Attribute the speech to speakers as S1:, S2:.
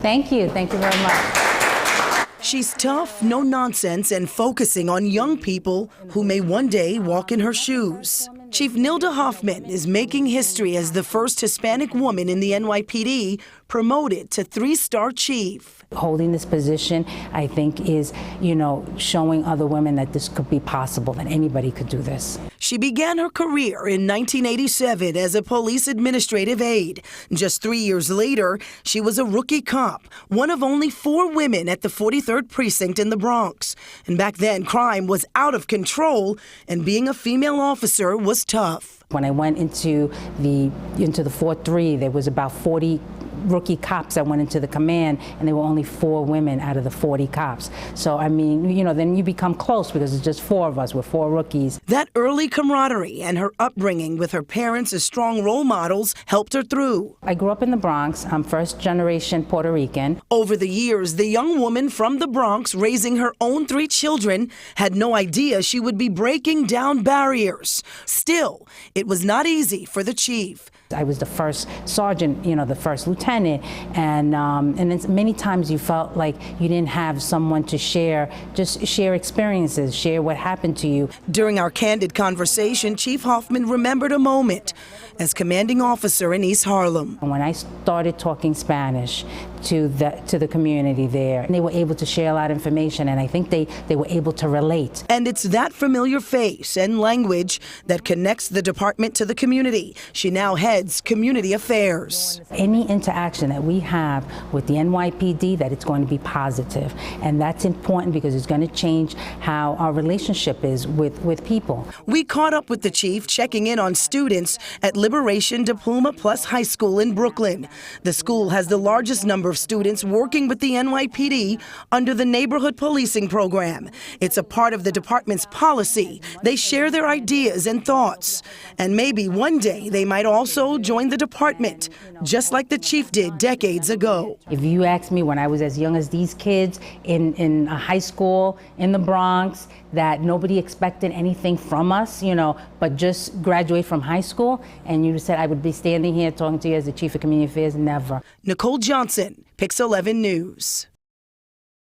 S1: Thank you very much.
S2: She's tough, no nonsense, and focusing on young people who may one day walk in her shoes. Chief Nilda Hofmann is making history as the first Hispanic woman in the NYPD promoted to 3-star chief.
S1: Holding this position, I think, is, showing other women that this could be possible, that anybody could do this.
S2: She began her career in 1987 as a police administrative aide. Just 3 years later, she was a rookie cop, one of only 4 women at the 43rd Precinct in the Bronx. And back then, crime was out of control, and being a female officer was tough.
S1: When I went into the 4-3, there was about 40 rookie cops that went into the command, and there were only 4 women out of the 40 cops. So, then you become close because it's just 4 of us. We're 4 rookies.
S2: That early camaraderie and her upbringing with her parents as strong role models helped her through.
S1: I grew up in the Bronx. I'm first-generation Puerto Rican.
S2: Over the years, the young woman from the Bronx, raising her own 3 children, had no idea she would be breaking down barriers. Still, it was not easy for the chief.
S1: I was the first sergeant, the first lieutenant, and then many times you felt like you didn't have someone to share experiences, share what happened to you.
S2: During our candid conversation, Chief Hofmann remembered a moment as commanding officer in East Harlem.
S1: When I started talking Spanish to the community there, they were able to share a lot of information, and I think they were able to relate.
S2: And it's that familiar face and language that connects the department to the community. She now heads community affairs.
S1: Any interaction that we have with the NYPD, that it's going to be positive, and that's important because it's going to change how our relationship is with people.
S2: We caught up with the chief, checking in on students at Liberation Diploma Plus High School in Brooklyn. The school has the largest number of students working with the NYPD under the neighborhood policing program. It's a part of the department's policy. They share their ideas and thoughts. And maybe one day they might also join the department, just like the chief did decades ago.
S1: If you ask me, when I was as young as these kids in a high school in the Bronx, that nobody expected anything from us, but just graduate from high school, and you said I would be standing here talking to you as the chief of community affairs, never.
S2: Nicole Johnson, Pix 11 News.